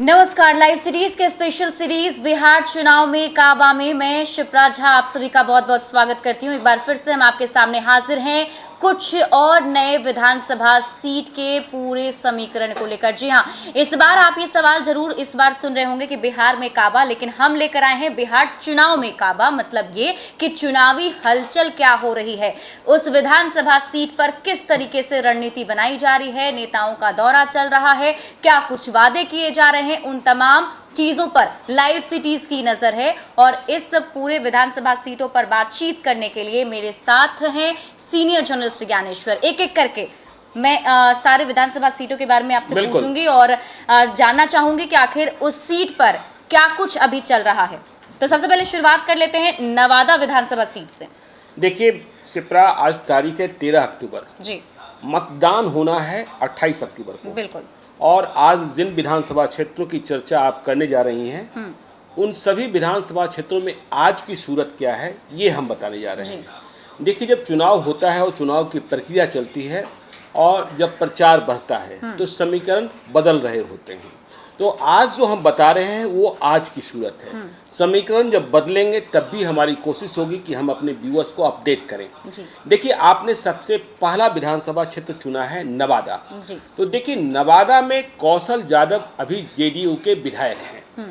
नमस्कार। Live series के special series Bihar चुनाव में काबा में मैं शिप्रा झा आप सभी का बहुत बहुत स्वागत करती हूं। एक बार फिर से हम आपके सामने हाजिर हैं कुछ और नए विधानसभा सीट के पूरे समीकरण को लेकर। जी हां, इस बार आप ये सवाल जरूर इस बार सुन रहे होंगे कि बिहार में काबा, लेकिन हम लेकर आए हैं बिहार चुनाव में काबा। मतलब ये कि चुनावी हलचल क्या हो रही है, उस विधानसभा सीट पर किस तरीके से रणनीति बनाई जा रही है, नेताओं का दौरा चल रहा है, क्या कुछ वादे किए जा रहे हैं, उन तमाम चीजों पर लाइव सिटीज की नजर है। और इस पूरे विधानसभा सीटों पर बातचीत करने के लिए मेरे साथ हैं सीनियर जर्नलिस्ट ज्ञानेश्वर। एक एक करके मैं सारे विधानसभा सीटों के बारे में आपसे पूछूंगी और जानना चाहूंगी कि आखिर उस सीट पर क्या कुछ अभी चल रहा है। तो सबसे पहले शुरुआत कर लेते हैं नवादा विधानसभा सीट से। देखिए शिप्रा, आज तारीख है 13 अक्टूबर जी। मतदान होना है 28 अक्टूबर को। बिल्कुल। और आज जिन विधानसभा क्षेत्रों की चर्चा आप करने जा रही हैं, उन सभी विधानसभा क्षेत्रों में आज की सूरत क्या है ये हम बताने जा रहे हैं। देखिए, जब चुनाव होता है और चुनाव की प्रक्रिया चलती है और जब प्रचार बढ़ता है तो समीकरण बदल रहे होते हैं। तो आज जो हम बता रहे हैं वो आज की सूरत है। समीकरण जब बदलेंगे तब भी हमारी कोशिश होगी कि हम अपने व्यूअर्स को अपडेट करें। देखिए, आपने सबसे पहला विधानसभा क्षेत्र चुना है नवादा। तो देखिए, नवादा में कौशल यादव अभी जेडीयू के विधायक हैं।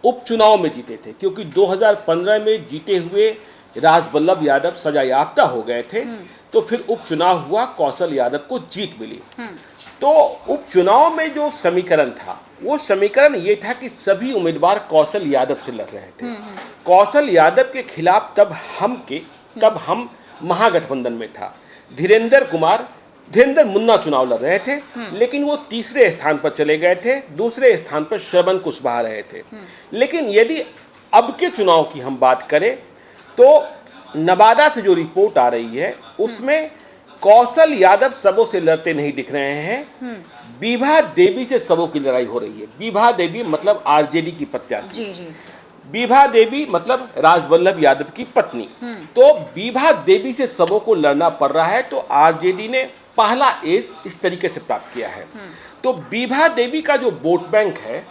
उपचुनाव में जीते थे क्योंकि 2015 में जीते हुए राजवल्लभ यादव सजायाफ्ता हो गए थे। तो फिर उपचुनाव हुआ, कौशल यादव को जीत मिली। तो उपचुनाव में जो समीकरण था वो समीकरण ये था कि सभी उम्मीदवार कौशल यादव से लड़ रहे थे। कौशल यादव के खिलाफ तब हम महागठबंधन में था। धीरेन्द्र मुन्ना चुनाव लड़ रहे थे, लेकिन वो तीसरे स्थान पर चले गए थे। दूसरे स्थान पर श्रवण कुशवाहा रहे थे। लेकिन यदि अब के चुनाव की हम बात करें तो नवादा से जो रिपोर्ट आ रही है उसमें कौशल यादव सबों से लड़ते नहीं दिख रहे हैं। विभा देवी से सबों की लड़ाई हो रही है। विभा देवी मतलब आरजेडी की प्रत्याशी। विभा देवी मतलब राजवल्लभ यादव की पत्नी। तो विभा देवी से सबों को लड़ना पड़ रहा है। तो आरजेडी ने पहला एज इस तरीके से प्राप्त किया है। तो विभा देवी का जो वोट बैंक है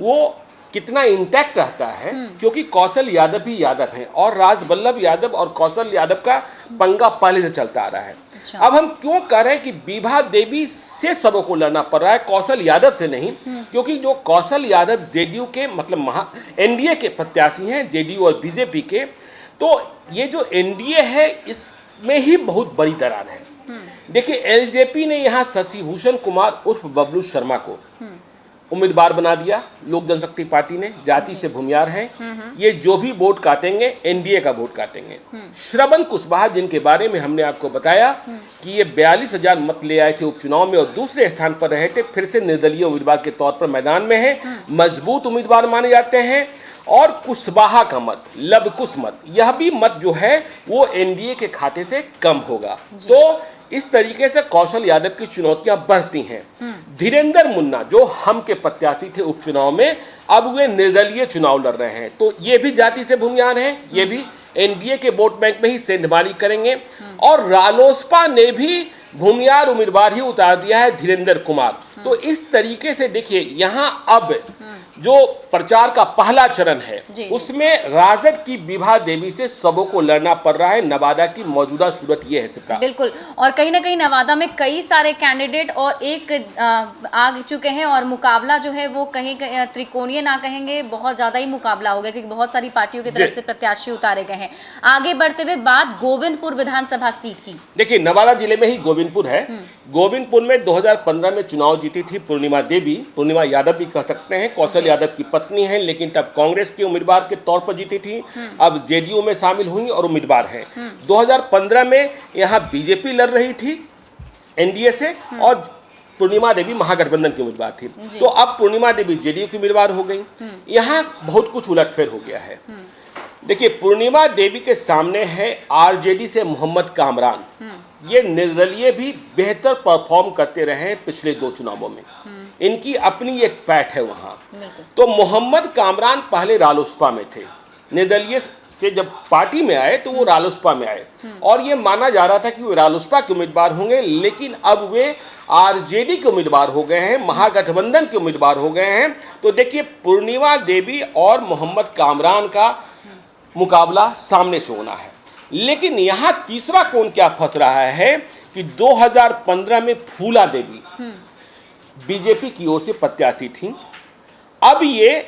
वो कितना इंटैक्ट रहता है, क्योंकि कौशल यादव भी यादव हैं और राजवल्लभ यादव और कौशल यादव का पंगा पहले से चलता आ रहा है। अब हम क्यों कह रहे हैं कि विभा देवी से सबों को लड़ना पड़ रहा है, कौशल यादव से नहीं? क्योंकि जो कौशल यादव जेडीयू के मतलब एनडीए के प्रत्याशी हैं, जेडीयू और बीजेपी के। तो ये जो एनडीए है इसमें ही बहुत बड़ी दरार है। देखिए, एलजेपी ने यहाँ शशि भूषण कुमार उर्फ बबलू शर्मा को उम्मीदवार बना दिया। लोक जनशक्ति पार्टी ने, जाति से भूमियार हैं, ये जो भी वोट काटेंगे एनडीए का वोट काटेंगे। श्रवण कुशवाहा, जिनके बारे में हमने आपको बताया कि ये 42,000 मत ले आए थे उपचुनाव में और दूसरे स्थान पर रहे थे, फिर से निर्दलीय उम्मीदवार के तौर पर मैदान में है, मजबूत उम्मीदवार माने जाते हैं। और कुशवाहा का मत, लवकुश मत, यह भी मत जो है वो एनडीए के खाते से कम होगा। तो इस तरीके से कौशल यादव की चुनौतियां बढ़ती हैं। धीरेन्द्र मुन्ना जो हम के प्रत्याशी थे उपचुनाव में, अब वे निर्दलीय चुनाव लड़ रहे हैं। तो ये भी जाति से भूमियार हैं, ये भी एनडीए के वोट बैंक में ही सेंधमारी करेंगे। और रालोसपा ने भी भूमियार उम्मीदवार ही उतार दिया है, धीरेन्द्र कुमार। तो इस तरीके से देखिए, यहाँ अब जो प्रचार का पहला चरण है उसमें राजद की विभा देवी से सबों को लड़ना पड़ रहा है। नवादा की मौजूदा सूरत ये है सिप्रा। बिल्कुल। और कहीं ना कहीं नवादा में कई सारे कैंडिडेट और एक आ चुके हैं और मुकाबला जो है वो कहीं त्रिकोणीय ना कहेंगे, बहुत ज्यादा ही मुकाबला हो गया क्योंकि बहुत सारी पार्टियों की तरफ से प्रत्याशी उतारे गए हैं। आगे बढ़ते हुए बात गोविंदपुर विधानसभा सीट की। देखिए, नवादा जिले में ही गोविंदपुर है। गोविंदपुर में 2015 में चुनाव जीती थी पूर्णिमा देवी, पूर्णिमा यादव भी कह सकते हैं, कौशल यादव की पत्नी हैं, लेकिन तब कांग्रेस के उम्मीदवार के तौर पर जीती थी। अब जेडीयू में शामिल हुई और उम्मीदवार हैं। 2015 में यहाँ बीजेपी लड़ रही थी एनडीए से और पूर्णिमा देवी महागठबंधन की उम्मीदवार थी। तो अब पूर्णिमा देवी जेडीयू की उम्मीदवार हो गई। यहाँ बहुत कुछ उलटफेर हो गया है। देखिए, पूर्णिमा देवी के सामने है आरजेडी से मोहम्मद कामरान। ये निर्दलीय भी बेहतर परफॉर्म करते रहे पिछले 2 चुनावों में। इनकी अपनी एक पैठ है वहाँ। तो मोहम्मद कामरान पहले रालोसपा में थे, निर्दलीय से जब पार्टी में आए तो वो रालोसपा में आए और ये माना जा रहा था कि वो रालोसपा के उम्मीदवार होंगे, लेकिन अब वे आरजेडी के उम्मीदवार हो गए हैं, महागठबंधन के उम्मीदवार हो गए हैं। तो देखिए, पूर्णिमा देवी और मोहम्मद कामरान का मुकाबला सामने से होना है। लेकिन यहाँ तीसरा कौन क्या फंस रहा है कि 2015 में फूला देवी बीजेपी की ओर से प्रत्याशी थी। अब ये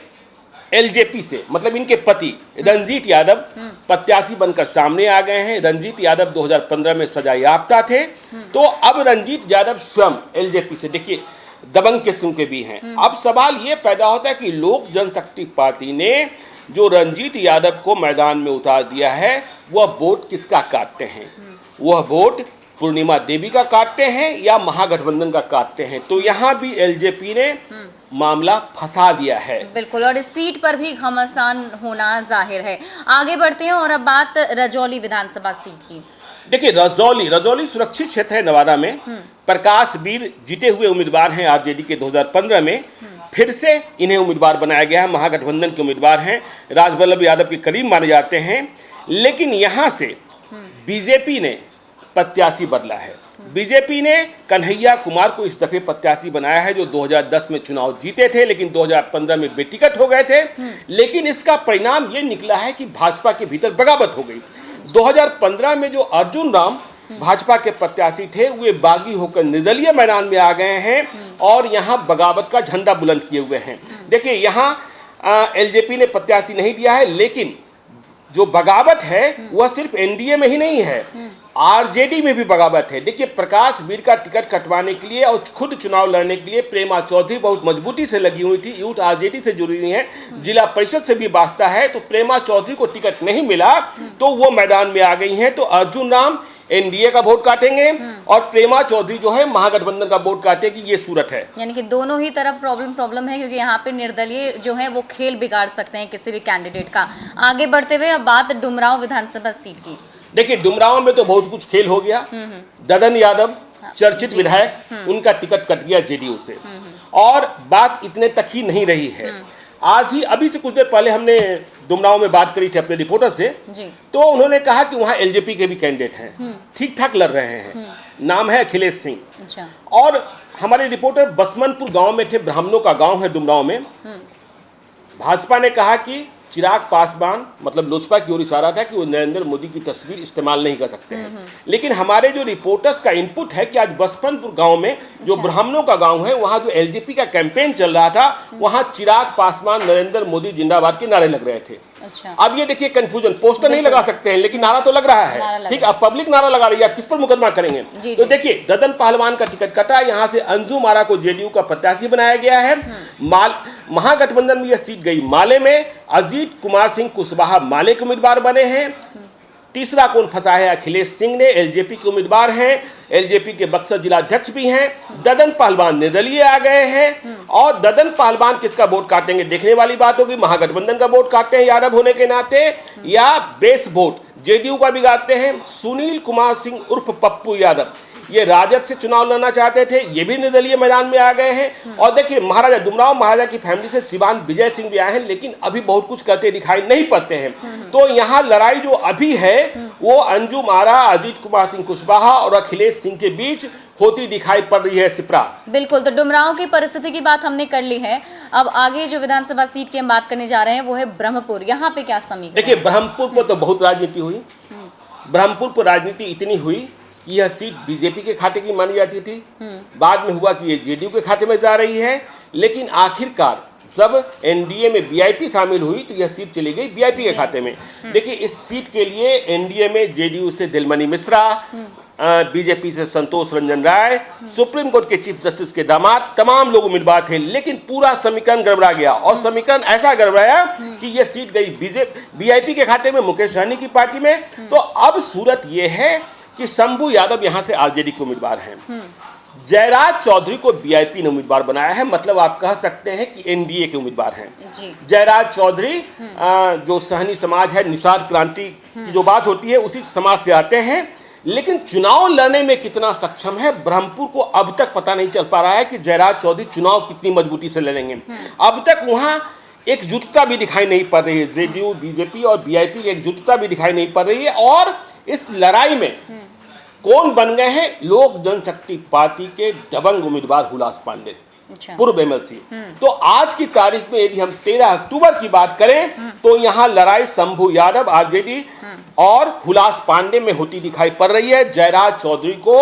एलजेपी से, मतलब इनके पति रंजीत यादव प्रत्याशी बनकर सामने आ गए हैं। रंजीत यादव 2015 में सजा याफ्ता थे, तो अब रंजीत यादव स्वयं एलजेपी से, देखिए दबंग किस्म के भी हैं। अब सवाल ये पैदा होता है कि लोक जनशक्ति पार्टी ने जो रंजीत यादव को मैदान में उतार दिया है, वह वोट किसका काटते हैं? वह वोट पूर्णिमा देवी का काटते हैं या महागठबंधन का काटते हैं? तो यहाँ भी एलजेपी ने मामला फंसा दिया है। बिल्कुल, और इस सीट पर भी घमासान होना जाहिर है। आगे बढ़ते हैं और अब बात रजौली विधानसभा सीट की। देखिए, रजौली सुरक्षित क्षेत्र है नवादा में। प्रकाश वीर जीते हुए उम्मीदवार हैं आरजेडी के 2015 में। फिर से इन्हें उम्मीदवार बनाया गया है, महागठबंधन के उम्मीदवार हैं, राजवल्लभ यादव के करीब माने जाते हैं। लेकिन यहाँ से बीजेपी ने प्रत्याशी बदला है। बीजेपी ने कन्हैया कुमार को इस दफे प्रत्याशी बनाया है, जो 2010 में चुनाव जीते थे, लेकिन 2015 में बेटिकट हो गए थे। लेकिन इसका परिणाम ये निकला है कि भाजपा के भीतर बगावत हो गई। 2015 में जो अर्जुन राम भाजपा के प्रत्याशी थे, वे बागी होकर निर्दलीय मैदान में आ गए हैं और यहाँ बगावत का झंडा बुलंद किए हुए हैं। देखिए, यहाँ एलजेपी ने प्रत्याशी नहीं दिया है, लेकिन जो बगावत है वह सिर्फ एनडीए में ही नहीं है, आरजेडी में भी बगावत है। देखिए, प्रकाश वीर का टिकट कटवाने के लिए और खुद चुनाव लड़ने के लिए प्रेमा चौधरी बहुत मजबूती से लगी हुई थी। यूथ आरजेडी से जुड़ी हुई हैं, जिला परिषद से भी वास्ता है। तो प्रेमा चौधरी को टिकट नहीं मिला तो वो मैदान में आ गई हैं। तो अर्जुन राम एनडीए का वोट काटेंगे और प्रेमा चौधरी जो है महागठबंधन का वोट काटेगी। ये सूरत है, यानी कि दोनों ही तरफ प्रॉब्लम है, क्योंकि यहाँ पे निर्दलीय जो है वो खेल बिगाड़ सकते हैं किसी भी कैंडिडेट का। आगे बढ़ते हुए अब बात डुमरांव विधानसभा सीट की। देखिए, डुमरांव में तो बहुत कुछ खेल हो गया। ददन यादव चर्चित विधायक, उनका टिकट कट गया जेडीयू से। और बात इतने तक ही नहीं रही है। आज ही अभी से कुछ देर पहले हमने डुमरांव में बात करी थी अपने रिपोर्टर से जी। तो उन्होंने कहा कि वहाँ एलजेपी के भी कैंडिडेट हैं, ठीक ठाक लड़ रहे हैं। नाम है अखिलेश सिंह। अच्छा। और हमारे रिपोर्टर बसमनपुर गांव में थे, ब्राह्मणों का गांव है डुमरांव में। भाजपा ने कहा कि चिराग पासवान, मतलब लोजपा की ओर इशारा था कि वो नरेंद्र मोदी की तस्वीर इस्तेमाल नहीं कर सकते हैं। लेकिन हमारे जो रिपोर्टर्स का इनपुट है कि आज बसपनपुर गांव में, जो ब्राह्मणों का गांव है, वहां जो एलजेपी का कैंपेन चल रहा था, वहां चिराग पासवान नरेंद्र मोदी जिंदाबाद के नारे लग रहे थे। अच्छा। अब ये देखिए कंफ्यूजन, पोस्टर नहीं लगा सकते हैं लेकिन नारा तो लग रहा है। ठीक, अब पब्लिक नारा लगा रही है, आप किस पर मुकदमा करेंगे? तो देखिए, ददन पहलवान का टिकट कटा, यहाँ से अंजू मारा को जेडीयू का प्रत्याशी बनाया गया है। महागठबंधन में यह सीट गई माले में। अजीत कुमार सिंह कुशवाहा माले के उम्मीदवार बने हैं। तीसरा कौन फंसा है? अखिलेश सिंह ने, एलजेपी के उम्मीदवार हैं, एलजेपी के बक्सर जिला अध्यक्ष भी हैं। ददन पहलवान निर्दलीय आ गए हैं। और ददन पहलवान किसका वोट काटेंगे, देखने वाली बात होगी। महागठबंधन का वोट काटते हैं यादव होने के नाते, या बेस वोट जेडीयू का भी काटते हैं। सुनील कुमार सिंह उर्फ पप्पू यादव, ये राजद से चुनाव लड़ना चाहते थे, ये भी निर्दलीय मैदान में आ गए हैं। और देखिए, महाराजा डुमरांव महाराजा की फैमिली से सिवान विजय सिंह भी आए हैं, लेकिन अभी बहुत कुछ करते दिखाई नहीं पड़ते हैं। तो यहाँ लड़ाई जो अभी है वो अंजुम आरा, अजीत कुमार सिंह कुशवाहा और अखिलेश सिंह के बीच होती दिखाई पड़ रही है। सिप्रा, बिल्कुल, तो डुमरांव की परिस्थिति की बात हमने कर ली है। अब आगे जो विधानसभा सीट की हम बात करने जा रहे हैं वो है ब्रह्मपुर। यहाँ पे क्या समीकरण? देखिए, ब्रह्मपुर पर तो बहुत राजनीति हुई। ब्रह्मपुर पर राजनीति इतनी हुई, यह सीट बीजेपी के खाते की मानी जाती थी। बाद में हुआ कि ये जेडीयू के खाते में जा रही है। लेकिन आखिरकार जब एनडीए में बीआईपी शामिल हुई तो यह सीट चली गई बीआईपी के खाते में। देखिए, इस सीट के लिए एनडीए में जेडीयू से दिलमणि मिश्रा, बीजेपी से संतोष रंजन राय, सुप्रीम कोर्ट के चीफ जस्टिस के दामाद, तमाम लोग उम्मीदवार थे। लेकिन पूरा समीकरण गड़बड़ा गया और समीकरण ऐसा गड़बड़ाया कि यह सीट गई बीआईपी के खाते में, मुकेश सहनी की पार्टी में। तो अब सूरत यह है कि शंभू यादव यहां से आरजेडी के उम्मीदवार हैं। जयराज चौधरी को बीआईपी ने उम्मीदवार बनाया है, मतलब आप कह सकते हैं कि एनडीए के उम्मीदवार हैं। जयराज चौधरी जो सहनी समाज है, निषाद क्रांति की जो बात होती है उसी समाज से आते हैं। लेकिन चुनाव लड़ने में कितना सक्षम है, ब्रह्मपुर को अब तक पता नहीं चल पा रहा है कि जयराज चौधरी चुनाव कितनी मजबूती से लड़ेंगे। अब तक वहां एकजुटता भी दिखाई नहीं पड़ रही है। जेडीयू, बीजेपी और बीआईपी की एकजुटता भी दिखाई नहीं पड़ रही है। और इस लड़ाई में कौन बन गए हैं? लोक जनशक्ति पार्टी के दबंग उम्मीदवार हुलास पांडे, पूर्व एमएलसी। तो आज की तारीख में यदि हम 13 अक्टूबर की बात करें तो यहाँ लड़ाई शंभू यादव आरजेडी और हुलास पांडे में होती दिखाई पड़ रही है। जयराज चौधरी को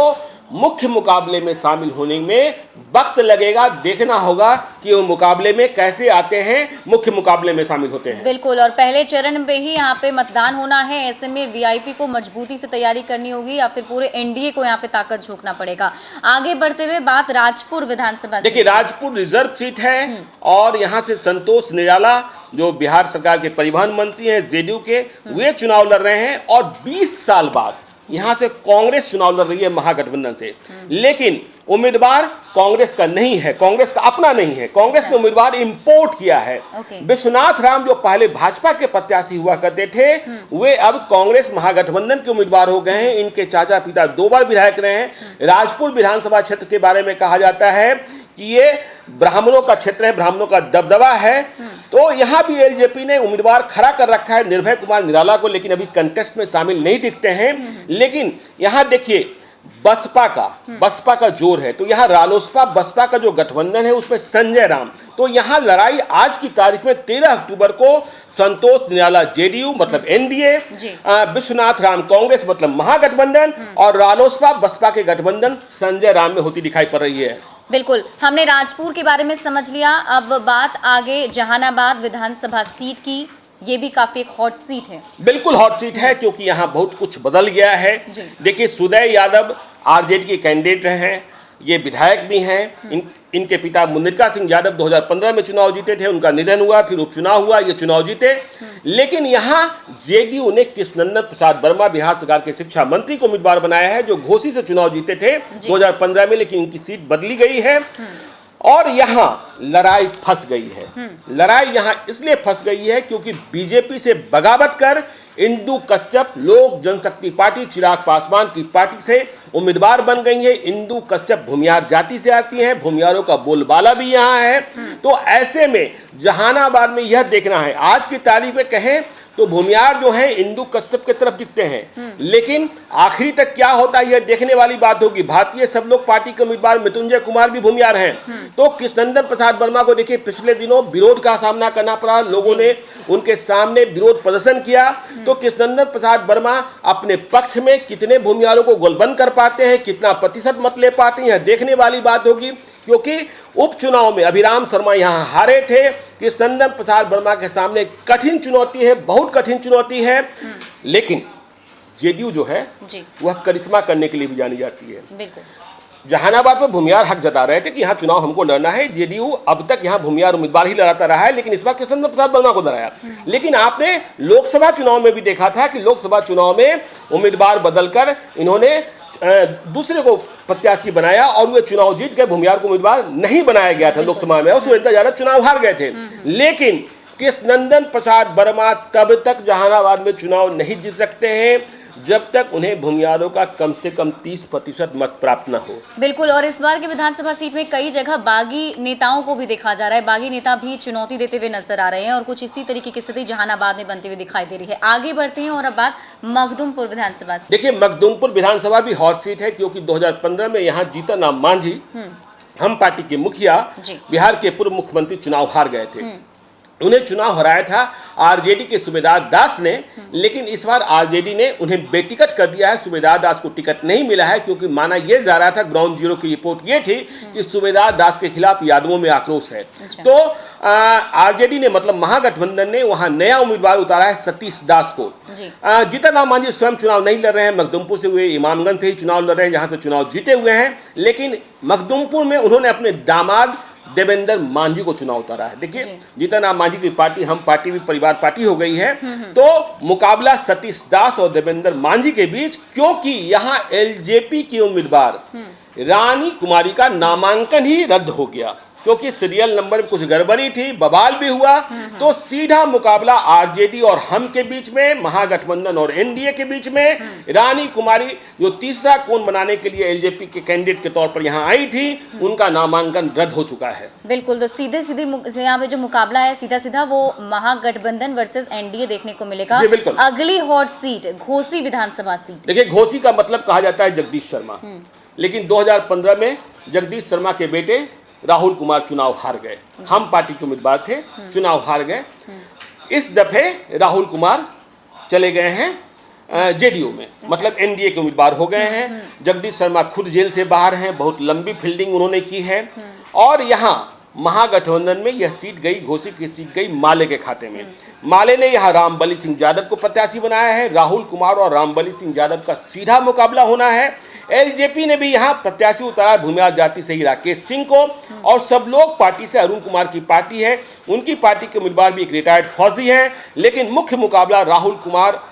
मुख्य मुकाबले में शामिल होने में वक्त लगेगा। देखना होगा कि वो मुकाबले में कैसे आते हैं, मुख्य मुकाबले में शामिल होते हैं। बिल्कुल, और पहले चरण में ही यहाँ पे मतदान होना है। ऐसे में वीआईपी को मजबूती से तैयारी करनी होगी या फिर पूरे एनडीए को यहाँ पे ताकत झोंकना पड़ेगा। आगे बढ़ते हुए बात राजपुर विधानसभा, देखिए राजपुर रिजर्व सीट है और यहाँ से संतोष निराला जो बिहार सरकार के परिवहन मंत्री हैं जेडीयू के, वे चुनाव लड़ रहे हैं। और 20 साल बाद यहां से कांग्रेस चुनाव लड़ रही है महागठबंधन से। लेकिन उम्मीदवार कांग्रेस का नहीं है, कांग्रेस का अपना नहीं है, कांग्रेस ने उम्मीदवार इंपोर्ट किया है। विश्वनाथ राम जो पहले भाजपा के प्रत्याशी हुआ करते थे, वे अब कांग्रेस महागठबंधन के उम्मीदवार हो गए हैं। इनके चाचा पिता 2 बार विधायक रहे हैं। राजपुर विधानसभा क्षेत्र के बारे में कहा जाता है कि ये ब्राह्मणों का क्षेत्र है, ब्राह्मणों का दबदबा है। तो यहां भी एलजेपी ने उम्मीदवार खड़ा कर रखा है निर्भय कुमार निराला को, लेकिन अभी कंटेस्ट में शामिल नहीं दिखते हैं। लेकिन यहां देखिए बसपा का जोर है। तो यहाँ रालोसपा बसपा का जो गठबंधन है उसमें संजय राम। तो यहाँ लड़ाई आज की तारीख में 13 अक्टूबर को संतोष निराला जेडीयू मतलब एनडीए, विश्वनाथ राम कांग्रेस मतलब महागठबंधन और रालोसपा बसपा के गठबंधन संजय राम में होती दिखाई पड़ रही है। बिल्कुल, हमने राजपुर के बारे में समझ लिया। अब बात आगे जहानाबाद विधानसभा सीट की। ये भी काफी एक हॉट सीट है। बिल्कुल हॉट सीट है क्योंकि यहाँ बहुत कुछ बदल गया है। देखिए सुदय यादव आरजेडी के कैंडिडेट हैं, ये विधायक भी हैं। इनके पिता मुनिरका सिंह यादव 2015 में चुनाव जीते थे, उनका निधन हुआ, फिर उपचुनाव हुआ, ये चुनाव जीते। लेकिन यहाँ जेडीयू ने कृष्णनंदन प्रसाद वर्मा बिहार सरकार के शिक्षा मंत्री को उम्मीदवार बनाया है, जो घोसी से चुनाव जीते थे 2015 में, लेकिन इनकी सीट बदली गई है। और यहाँ लड़ाई फंस गई है। लड़ाई यहाँ इसलिए फंस गई है क्योंकि बीजेपी से बगावत कर इंदु कश्यप लोक जनशक्ति पार्टी चिराग पासवान की पार्टी से उम्मीदवार बन गई है। इंदु कश्यप भूमियार जाति से आती हैं, भूमियारों का बोलबाला भी यहाँ है। तो ऐसे में जहानाबाद में यह देखना है, आज की तारीख में कहें तो भूमियार जो है इंदु कश्यप की तरफ दिखते हैं, लेकिन आखिरी तक क्या होता है यह देखने वाली बात होगी। भारतीय सब लोग पार्टी के उम्मीदवार मृत्युंजय कुमार भी भूमियार हैं। तो कृष्णनंदन प्रसाद वर्मा को देखिए पिछले दिनों विरोध का सामना करना पड़ा, लोगों ने उनके सामने विरोध प्रदर्शन किया। तो कृष्णनंदन प्रसाद वर्मा अपने पक्ष में कितने भूमियारों को गोलबंद कर पाते हैं, कितना प्रतिशत मत ले पाते हैं, यह देखने वाली बात होगी। क्योंकि उपचुनाव में अभिराम शर्मा यहाँ हारे थे। कृष्णनंदन प्रसाद वर्मा के सामने कठिन चुनौती है, बहुत कठिन चुनौती है। लेकिन जेडीयू जो है वह करिश्मा करने के लिए भी जानी जाती है। बिल्कुल। जहानाबाद में भूमियार हक जता रहे थे कि यहाँ चुनाव हमको लड़ना है। जेडीयू अब तक यहाँ भूमियार उम्मीदवार ही लड़ाता रहा है, लेकिन इस बार कृष्णनंदन प्रसाद वर्मा को लड़ाया। लेकिन आपने लोकसभा चुनाव में भी देखा था कि लोकसभा चुनाव में उम्मीदवार बदलकर इन्होंने दूसरे को प्रत्याशी बनाया और वे चुनाव जीत गए। भूमियार को उम्मीदवार नहीं बनाया गया था लोकसभा में, उसमें इतना ज्यादा चुनाव हार गए थे। लेकिन कृष्णनंदन प्रसाद वर्मा तब तक जहानाबाद में चुनाव नहीं जीत सकते हैं जब तक उन्हें भूमियारों का कम से कम 30% मत प्राप्त न हो। बिल्कुल, और इस बार की विधानसभा सीट में कई जगह बागी नेताओं को भी देखा जा रहा है। बागी नेता भी चुनौती देते हुए नजर आ रहे हैं और कुछ इसी तरीके की स्थिति जहानाबाद में बनती हुई दिखाई दे रही है। आगे बढ़ते हैं और अब बात मखदुमपुर विधानसभा सीट। देखिए मखदुमपुर विधानसभा भी हॉट सीट है क्योंकि 2015 में यहाँ जीतन राम मांझी हम पार्टी के मुखिया बिहार के पूर्व मुख्यमंत्री चुनाव हार गए थे। उन्हें चुनाव हराया था आरजेडी के सूबेदार दास ने, लेकिन इस बार आरजेडी ने उन्हें बेटिकट कर दिया है। सूबेदार दास को टिकट नहीं मिला है क्योंकि माना यह जा रहा था, ग्राउंड जीरो की रिपोर्ट ये थी कि सूबेदार दास के खिलाफ यादवों में आक्रोश है। तो आरजेडी ने मतलब महागठबंधन ने वहां नया उम्मीदवार उतारा है सतीश दास को। जीतन राम मांझी स्वयं चुनाव नहीं लड़ रहे हैं, मखदुमपुर से हुए इमामगंज से ही चुनाव लड़ रहे हैं जहां से चुनाव जीते हुए हैं। लेकिन मखदुमपुर में उन्होंने अपने दामाद देवेंद्र मांझी को चुनाव उतारा है। देखिए जीतन राम मांझी की पार्टी हम पार्टी भी परिवार पार्टी हो गई है। तो मुकाबला सतीश दास और देवेंद्र मांझी के बीच, क्योंकि यहाँ एलजेपी की उम्मीदवार रानी कुमारी का नामांकन ही रद्द हो गया। क्योंकि सीरियल नंबर में कुछ गड़बड़ी थी, बवाल भी हुआ। तो सीधा मुकाबला आरजेडी और हम के बीच में, महागठबंधन और एनडीए के बीच में। रानी कुमारी जो तीसरा कोण बनाने के लिए एलजेपी के कैंडिडेट के तौर पर यहाँ आई थी, उनका नामांकन रद्द हो चुका है। बिल्कुल, तो सीधे यहाँ पे जो मुकाबला है सीधा सीधा वो महागठबंधन वर्सेस एनडीए देखने को मिलेगा। जी बिल्कुल। अगली हॉट सीट घोसी विधानसभा सीट। देखिए, घोसी का मतलब कहा जाता है जगदीश शर्मा, लेकिन 2015 में जगदीश शर्मा के बेटे राहुल कुमार चुनाव हार गए। हम पार्टी के उम्मीदवार थे, चुनाव हार गए। इस दफे राहुल कुमार चले गए हैं जेडीयू में, मतलब एनडीए के उम्मीदवार हो गए हैं। जगदीश शर्मा खुद जेल से बाहर हैं, बहुत लंबी फील्डिंग उन्होंने की है। और यहाँ महागठबंधन में यह सीट गई, घोसी की सीट गई माले के खाते में। माले ने यहाँ रामबली सिंह यादव को प्रत्याशी बनाया है। राहुल कुमार और रामबली सिंह यादव का सीधा मुकाबला होना है। एलजेपी ने भी यहाँ प्रत्याशी उतारा भूमिहार जाति से ही राकेश सिंह को, और सब लोग पार्टी से अरुण कुमार की पार्टी है, उनकी पार्टी के उम्मीदवार भी एक रिटायर्ड फौजी हैं। लेकिन मुख्य मुकाबला राहुल कुमार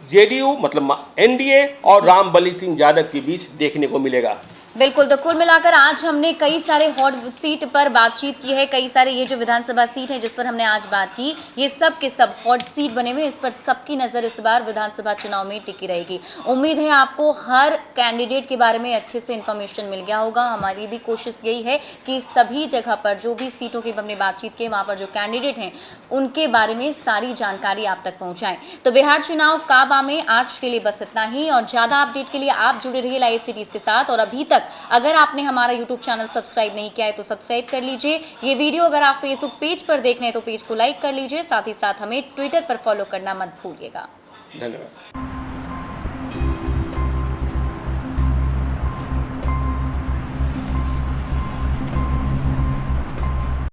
जेडीयू मतलब एनडीए और रामबली सिंह यादव के बीच देखने को मिलेगा। बिल्कुल, तो कुल मिलाकर आज हमने कई सारे हॉट सीट पर बातचीत की है। कई सारे ये जो विधानसभा सीट है जिस पर हमने आज बात की, ये सब के सब हॉट सीट बने हुए। इस पर सबकी नज़र इस बार विधानसभा चुनाव में टिकी रहेगी। उम्मीद है आपको हर कैंडिडेट के बारे में अच्छे से इन्फॉर्मेशन मिल गया होगा। हमारी भी कोशिश यही है कि सभी जगह पर जो भी सीटों की हमने बातचीत की, वहाँ पर जो कैंडिडेट हैं उनके बारे में सारी जानकारी आप तक पहुँचाएँ। तो बिहार चुनाव काबा में आज के लिए बस इतना ही, और ज़्यादा अपडेट के लिए आप जुड़े रहिए लाइव सिटीज़ के साथ। और अभी तक अगर आपने हमारा YouTube चैनल सब्सक्राइब नहीं किया है तो सब्सक्राइब कर लीजिए। ये वीडियो अगर आप फेसबुक पेज पर देख रहे हैं तो पेज को लाइक कर लीजिए। साथ ही साथ हमें ट्विटर पर फॉलो करना मत भूलिएगा। धन्यवाद।